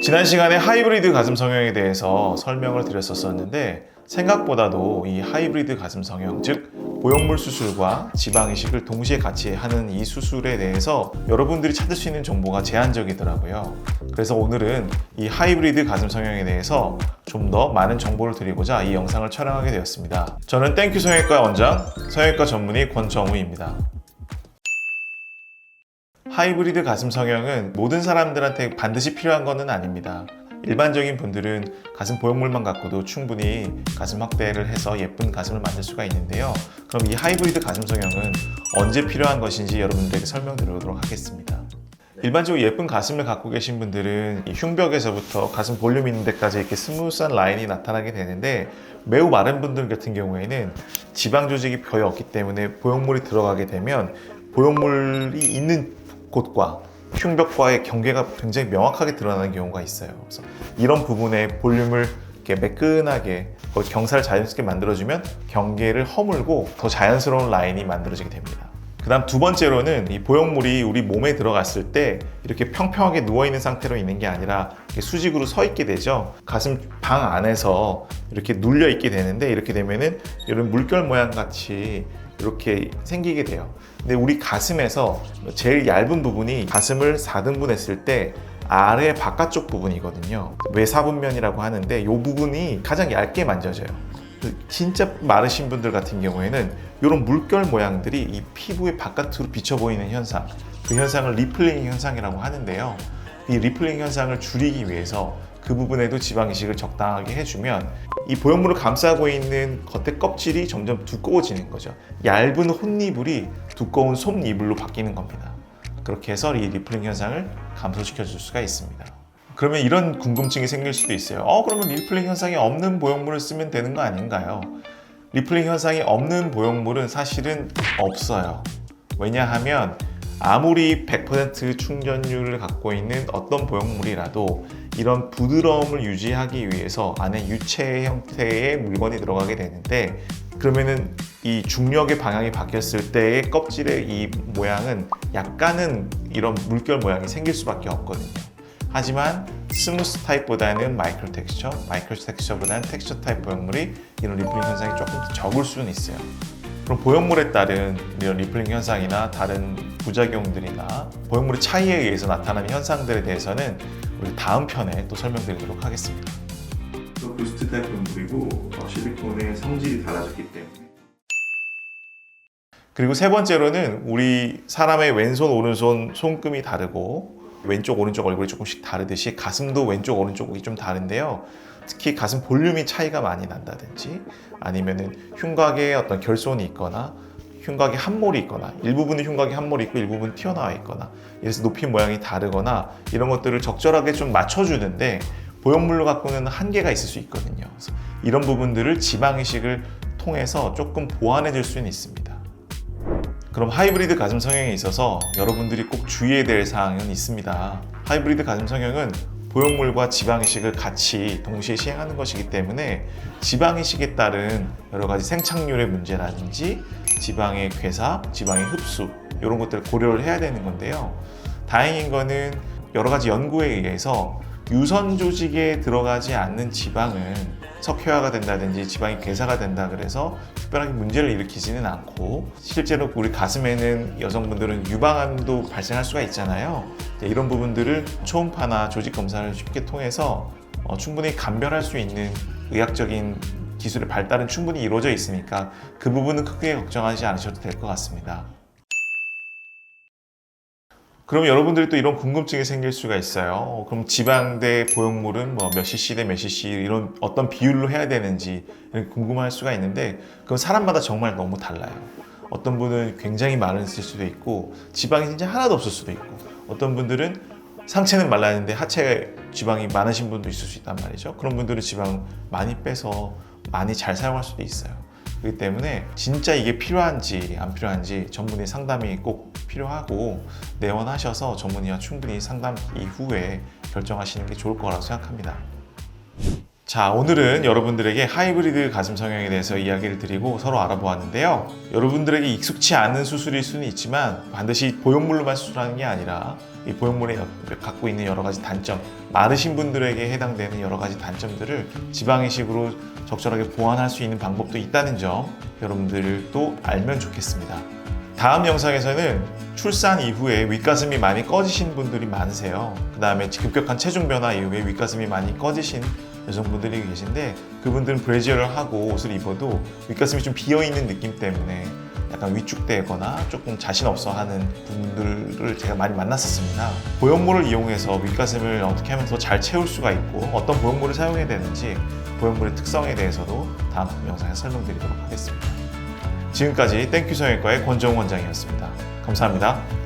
지난 시간에 하이브리드 가슴 성형에 대해서 설명을 드렸었는데 생각보다도 이 하이브리드 가슴 성형, 즉 보형물 수술과 지방 이식을 동시에 같이 하는 이 수술에 대해서 여러분들이 찾을 수 있는 정보가 제한적이더라고요. 그래서 오늘은 이 하이브리드 가슴 성형에 대해서 좀 더 많은 정보를 드리고자 이 영상을 촬영하게 되었습니다. 저는 땡큐 성형외과 원장, 성형외과 전문의 권정우입니다. 하이브리드 가슴 성형은 모든 사람들한테 반드시 필요한 것은 아닙니다. 일반적인 분들은 가슴 보형물만 갖고도 충분히 가슴 확대를 해서 예쁜 가슴을 만들 수가 있는데요. 그럼 이 하이브리드 가슴 성형은 언제 필요한 것인지 여러분들에게 설명드리도록 하겠습니다. 일반적으로 예쁜 가슴을 갖고 계신 분들은 이 흉벽에서부터 가슴 볼륨 있는 데까지 이렇게 스무스한 라인이 나타나게 되는데, 매우 마른 분들 같은 경우에는 지방 조직이 거의 없기 때문에 보형물이 들어가게 되면 보형물이 있는 곳과 흉벽과의 경계가 굉장히 명확하게 드러나는 경우가 있어요. 그래서 이런 부분에 볼륨을 이렇게 매끈하게 경사를 자연스럽게 만들어주면 경계를 허물고 더 자연스러운 라인이 만들어지게 됩니다. 그 다음 두 번째로는 이 보형물이 우리 몸에 들어갔을 때 이렇게 평평하게 누워있는 상태로 있는 게 아니라 이렇게 수직으로 서 있게 되죠. 가슴 방 안에서 이렇게 눌려 있게 되는데, 이렇게 되면은 이런 물결 모양 같이 이렇게 생기게 돼요. 근데 우리 가슴에서 제일 얇은 부분이 가슴을 4등분 했을 때 아래 바깥쪽 부분이거든요. 외사분면이라고 하는데 이 부분이 가장 얇게 만져져요. 진짜 마르신 분들 같은 경우에는 이런 물결 모양들이 이 피부의 바깥으로 비쳐 보이는 현상, 그 현상을 리플링 현상이라고 하는데요. 이 리플링 현상을 줄이기 위해서 그 부분에도 지방 이식을 적당하게 해주면 이 보형물을 감싸고 있는 겉의 껍질이 점점 두꺼워지는 거죠. 얇은 혼니블이 두꺼운 솜니블로 바뀌는 겁니다. 그렇게 해서 이 리플링 현상을 감소시켜 줄 수가 있습니다. 그러면 이런 궁금증이 생길 수도 있어요. 그러면 리플링 현상이 없는 보형물을 쓰면 되는 거 아닌가요? 리플링 현상이 없는 보형물은 사실은 없어요. 왜냐하면 아무리 100% 충전율을 갖고 있는 어떤 보형물이라도 이런 부드러움을 유지하기 위해서 안에 유체 형태의 물건이 들어가게 되는데, 그러면은 이 중력의 방향이 바뀌었을 때의 껍질의 이 모양은 약간은 이런 물결 모양이 생길 수밖에 없거든요. 하지만 스무스 타입보다는 마이크로 텍스처보다는 텍스처 타입 보형물이 이런 리플링 현상이 조금 더 적을 수는 있어요. 그럼 보형물에 따른 이런 리플링 현상이나 다른 부작용들이나 보형물의 차이에 의해서 나타나는 현상들에 대해서는 우리 다음 편에 또 설명드리도록 하겠습니다. 또 부스트 타입 보형물이고 실리콘의 성질이 달라졌기 때문에. 그리고 세 번째로는 우리 사람의 왼손, 오른손 손금이 다르고 왼쪽, 오른쪽 얼굴이 조금씩 다르듯이 가슴도 왼쪽, 오른쪽이 좀 다른데요. 특히 가슴 볼륨이 차이가 많이 난다든지 아니면은 흉곽에 어떤 결손이 있거나 흉곽에 함몰이 있거나, 일부분은 흉곽에 함몰이 있고 일부분은 튀어나와 있거나, 그래서 높이 모양이 다르거나 이런 것들을 적절하게 좀 맞춰주는데 보형물로 갖고는 한계가 있을 수 있거든요. 그래서 이런 부분들을 지방 이식을 통해서 조금 보완해 줄 수는 있습니다. 그럼 하이브리드 가슴 성형에 있어서 여러분들이 꼭 주의해야 될 사항은 있습니다. 하이브리드 가슴 성형은 보형물과 지방 이식을 같이 동시에 시행하는 것이기 때문에 지방 이식에 따른 여러 가지 생착률의 문제라든지 지방의 괴사, 지방의 흡수 이런 것들을 고려를 해야 되는 건데요. 다행인 거는 여러 가지 연구에 의해서 유선 조직에 들어가지 않는 지방은 석회화가 된다든지 지방이 괴사가 된다 그래서 특별하게 문제를 일으키지는 않고, 실제로 우리 가슴에는 여성분들은 유방암도 발생할 수가 있잖아요. 이런 부분들을 초음파나 조직 검사를 쉽게 통해서 충분히 감별할 수 있는 의학적인 기술의 발달은 충분히 이루어져 있으니까 그 부분은 크게 걱정하지 않으셔도 될 것 같습니다. 그럼 여러분들이 또 이런 궁금증이 생길 수가 있어요. 그럼 지방 대 보형물은 몇 cc 대 몇 cc 이런 어떤 비율로 해야 되는지 궁금할 수가 있는데, 그건 사람마다 정말 너무 달라요. 어떤 분은 굉장히 많을 수도 있고 지방이 진짜 하나도 없을 수도 있고, 어떤 분들은 상체는 말랐는데 하체에 지방이 많으신 분도 있을 수 있단 말이죠. 그런 분들은 지방 많이 빼서 많이 잘 사용할 수도 있어요. 그렇기 때문에 진짜 이게 필요한지 안 필요한지 전문의 상담이 꼭 필요하고, 내원하셔서 전문의와 충분히 상담 이후에 결정하시는 게 좋을 거라고 생각합니다. 자, 오늘은 여러분들에게 하이브리드 가슴 성형에 대해서 이야기를 드리고 서로 알아보았는데요. 여러분들에게 익숙치 않은 수술일 수는 있지만 반드시 보형물로만 수술하는 게 아니라 이 보형물이 갖고 있는 여러 가지 단점, 마르신 분들에게 해당되는 여러 가지 단점들을 지방 이식으로 적절하게 보완할 수 있는 방법도 있다는 점 여러분들도 알면 좋겠습니다. 다음 영상에서는 출산 이후에 윗가슴이 많이 꺼지신 분들이 많으세요. 그 다음에 급격한 체중 변화 이후에 윗가슴이 많이 꺼지신 여성분들이 계신데, 그분들은 브래지어를 하고 옷을 입어도 윗가슴이 좀 비어있는 느낌 때문에 약간 위축되거나 조금 자신 없어 하는 분들을 제가 많이 만났었습니다. 보형물을 이용해서 윗가슴을 어떻게 하면 더 잘 채울 수가 있고 어떤 보형물을 사용해야 되는지, 보형물의 특성에 대해서도 다음 영상에서 설명드리도록 하겠습니다. 지금까지 땡큐 성형외과의 권정우 원장이었습니다. 감사합니다.